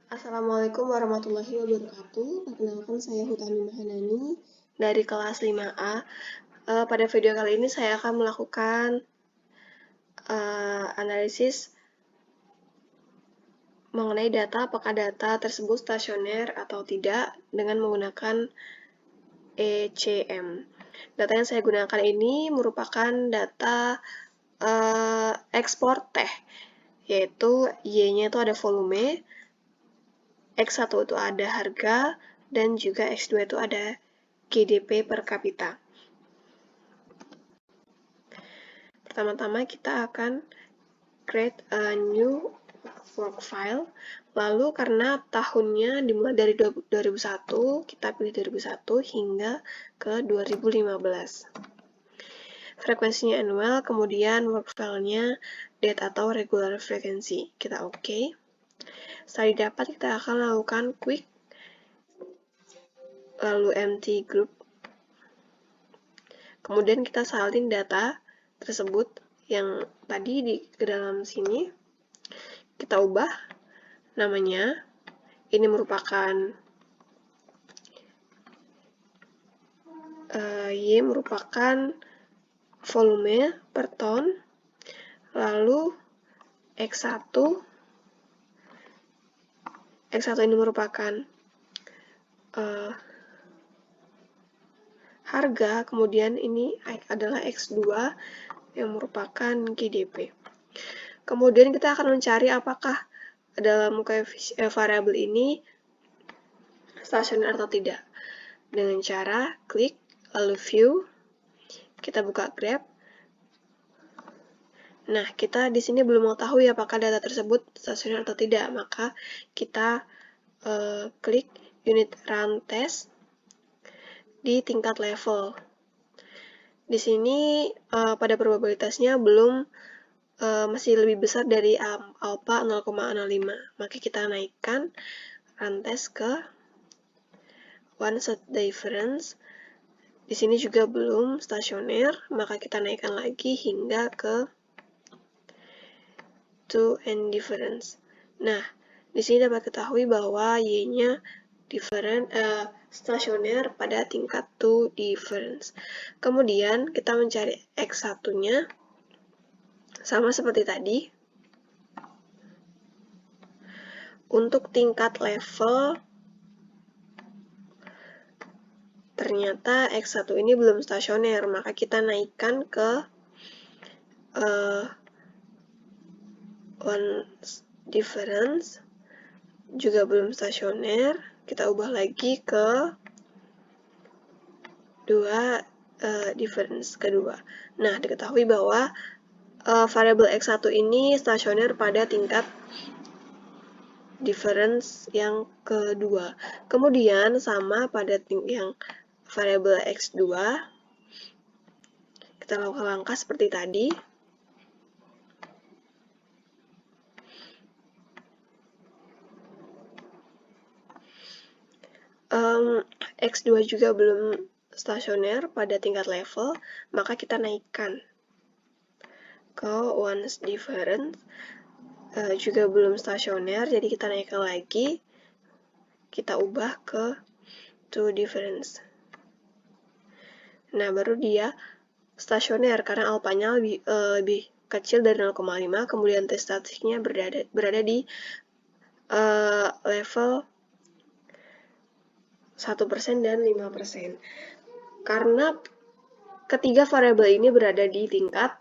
Assalamualaikum warahmatullahi wabarakatuh. Perkenalkan saya Hutami Mahanani dari kelas 5A. Pada video kali ini saya akan melakukan analisis mengenai data apakah data tersebut stasioner atau tidak dengan menggunakan ECM. Data yang saya gunakan ini merupakan data ekspor teh, yaitu Y-nya itu ada volume, X1 itu ada harga, dan juga X2 itu ada GDP per kapita. Pertama-tama kita akan create a new work file. Lalu karena tahunnya dimulai dari 2001, kita pilih 2001 hingga ke 2015. Frekuensinya annual, kemudian work file-nya date atau regular frequency. Kita oke. Setelah didapat, kita akan lakukan quick, lalu empty group. Kemudian kita salin data tersebut yang tadi ke dalam sini. Kita ubah namanya. Ini merupakan Y merupakan volume per ton. Lalu X1 ini merupakan harga, kemudian ini adalah X2 yang merupakan GDP. Kemudian kita akan mencari apakah dalam variabel ini stasioner atau tidak. Dengan cara klik, lalu view, kita buka graph. Nah, kita di sini belum mengetahui apakah data tersebut stasioner atau tidak, maka kita klik unit run test di tingkat level. Di sini pada probabilitasnya belum masih lebih besar dari alpha 0,05. Maka kita naikkan run test ke one shot difference. Di sini juga belum stasioner, maka kita naikkan lagi hingga ke two and difference. Nah, di sini dapat ketahui bahwa Y-nya stasioner pada tingkat two difference. Kemudian kita mencari X1-nya sama seperti tadi. Untuk tingkat level, ternyata X1 ini belum stasioner, maka kita naikkan ke one difference, juga belum stasioner. Kita ubah lagi ke dua difference kedua. Nah, diketahui bahwa variabel X1 ini stasioner pada tingkat difference yang kedua. Kemudian sama pada yang variabel X2, kita lakukan langkah seperti tadi. X2 juga belum stasioner pada tingkat level, maka kita naikkan ke one difference, juga belum stasioner, jadi kita naikkan lagi, kita ubah ke two difference. Nah, baru dia stasioner karena alpanya lebih kecil dari 0,5, kemudian tes statistiknya berada di level 1% dan 5%. Karena ketiga variabel ini berada di tingkat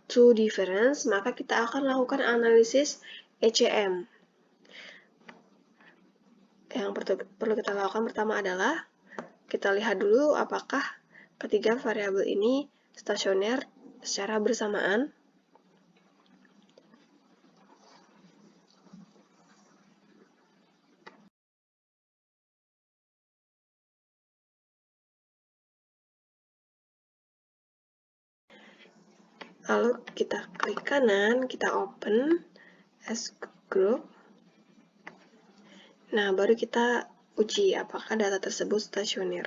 two difference, maka kita akan lakukan analisis ECM. Yang perlu kita lakukan pertama adalah kita lihat dulu apakah ketiga variabel ini stasioner secara bersamaan. Lalu kita klik kanan, kita open as group. Nah, baru kita uji apakah data tersebut stasioner.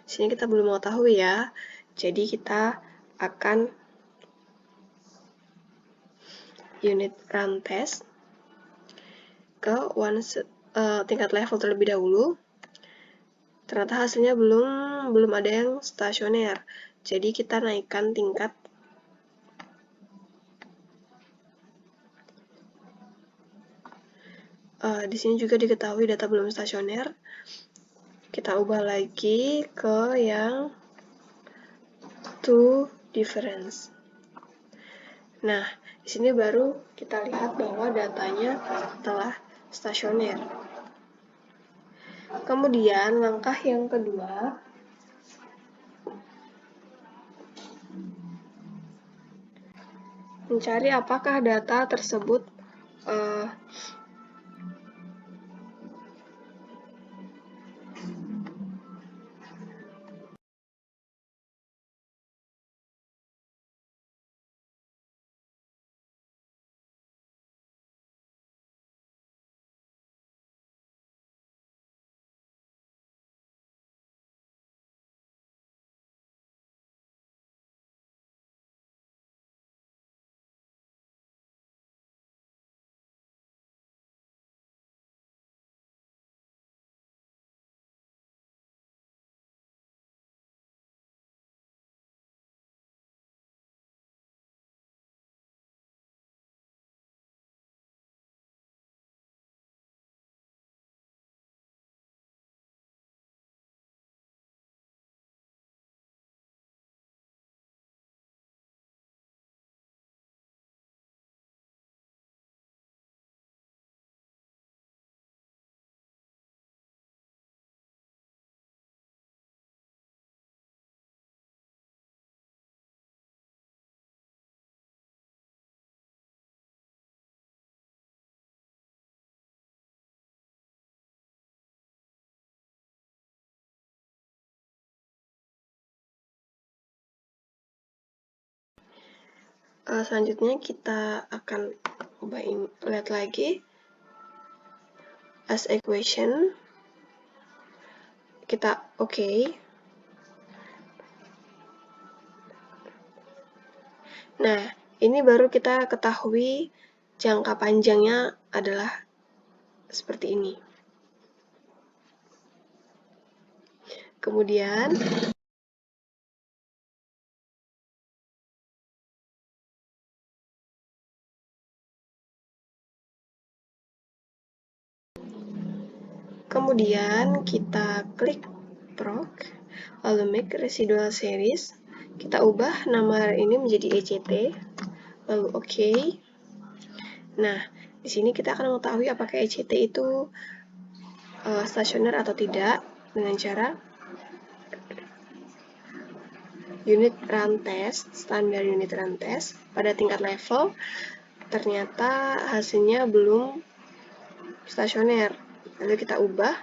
Di sini kita belum mau tahu ya, jadi kita akan unit run test ke tingkat level terlebih dahulu. Ternyata hasilnya belum ada yang stasioner. Jadi kita naikkan tingkat di sini juga diketahui data belum stasioner. Kita ubah lagi ke yang to difference. Nah, di sini baru kita lihat bahwa datanya telah stasioner. Kemudian langkah yang kedua, mencari apakah data tersebut selanjutnya kita akan lihat lagi as equation. Kita oke. Nah, ini baru kita ketahui jangka panjangnya adalah seperti ini. Kemudian kita klik proc, lalu make residual series. Kita ubah nama ini menjadi ECT, lalu oke. Nah, di sini kita akan mengetahui apakah ECT itu stasioner atau tidak dengan cara unit run test, standar unit run test pada tingkat level. Ternyata hasilnya belum stasioner. Lalu kita ubah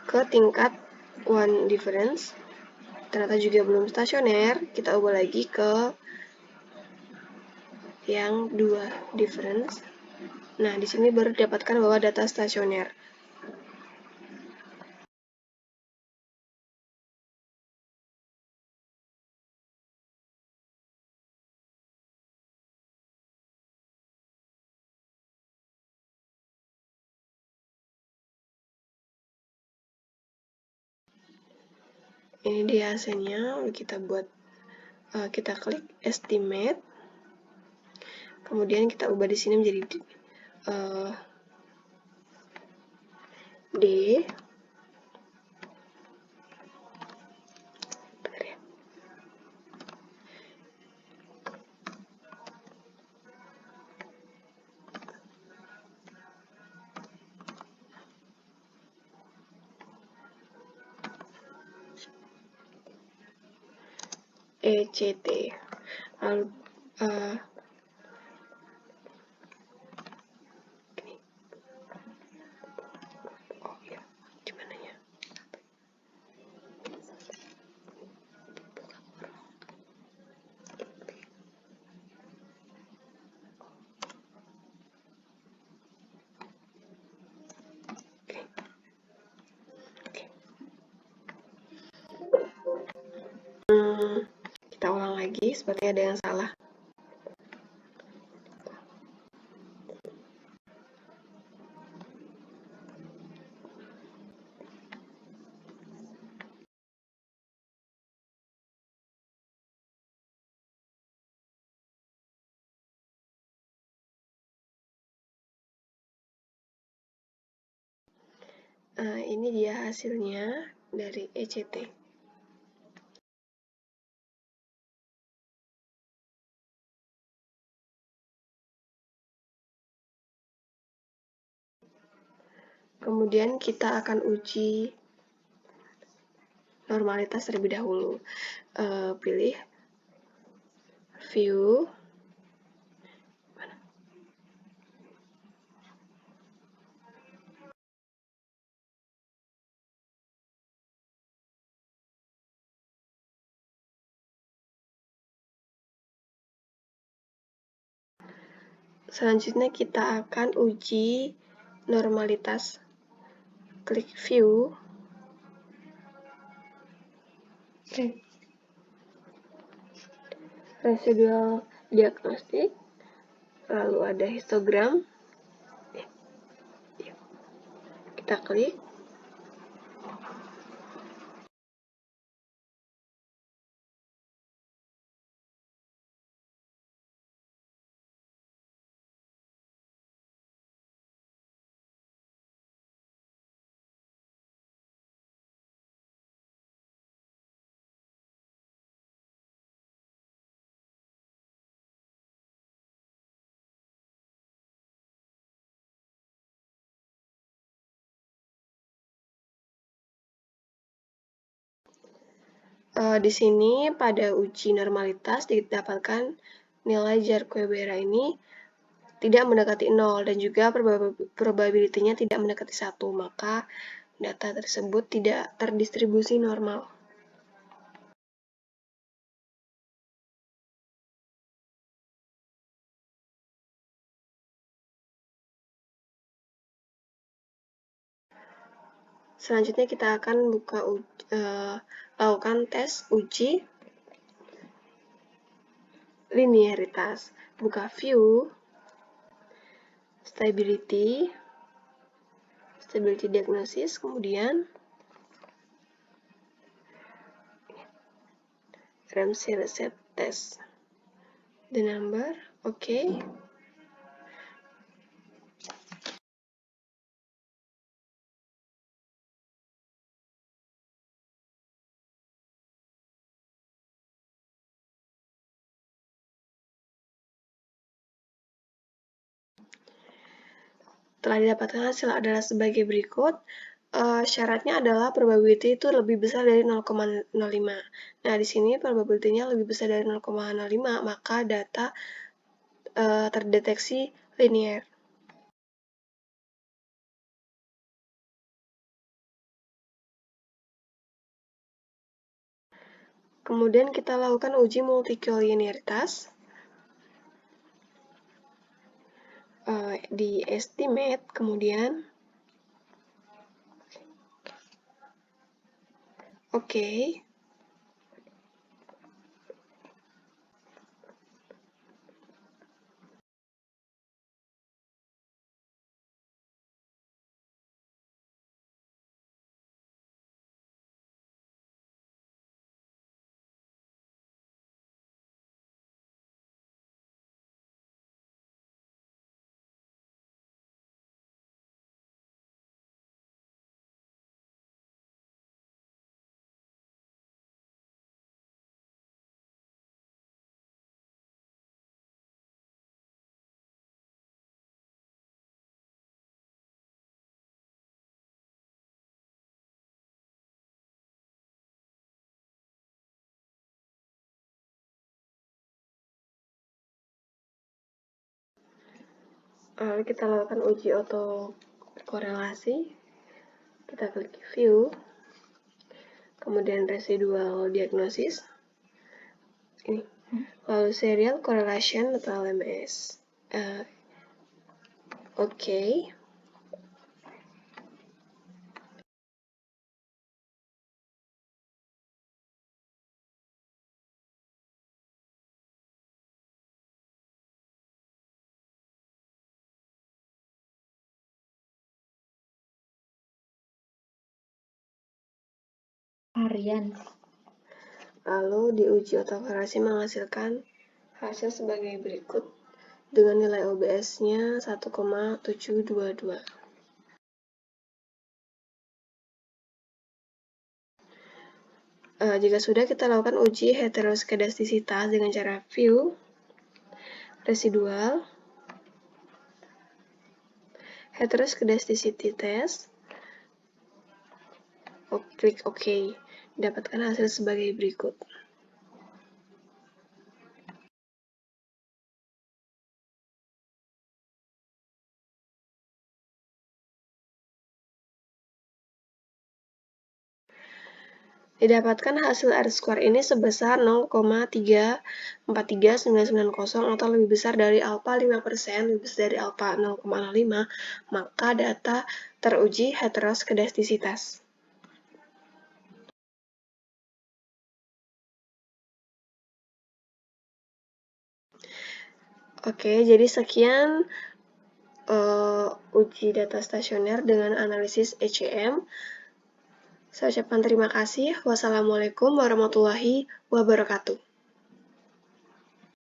ke tingkat one difference. Ternyata juga belum stasioner. Kita ubah lagi ke yang dua difference. Nah, di sini baru didapatkan bahwa data stasioner. Ini dia hasilnya. Kita kita klik estimate. Kemudian kita ubah di sini menjadi D. ECT. Lalu kita ulang lagi. lagi, sepertinya ada yang salah. Ini dia hasilnya dari ECT. Kemudian kita akan uji normalitas terlebih dahulu. Pilih view, selanjutnya kita akan uji normalitas. Klik view. Residual diagnostik, lalu ada histogram. Kita klik. Di sini pada uji normalitas didapatkan nilai Jarque-Bera ini tidak mendekati 0 dan juga probability-nya tidak mendekati 1, maka data tersebut tidak terdistribusi normal. Selanjutnya kita akan lakukan tes uji linearitas. Buka view, stability diagnosis, kemudian Ramsey reset test. The number, oke. Telah didapatkan hasil adalah sebagai berikut. Syaratnya adalah probability itu lebih besar dari 0,05. Nah, di sini probability-nya lebih besar dari 0,05, maka data terdeteksi linear. Kemudian kita lakukan uji multicollinearitas. Di estimate, kemudian oke. Lalu kita lakukan uji autokorelasi. Kita klik view, kemudian residual diagnosis, ini, lalu serial correlation atau LMS. Oke. harian. Lalu di uji autokorelasi menghasilkan hasil sebagai berikut dengan nilai OBS-nya 1,722. Jika sudah, kita lakukan uji heteroskedastisitas dengan cara view, residual, heteroskedasticity test, klik OK. Dapatkan hasil sebagai berikut. Didapatkan hasil R-square ini sebesar 0,34399 atau lebih besar dari alfa 5%, lebih besar dari alfa 0,05, maka data teruji heteroskedastisitas. Oke, jadi sekian uji data stasioner dengan analisis ECM. Saya ucapkan terima kasih. Wassalamualaikum warahmatullahi wabarakatuh.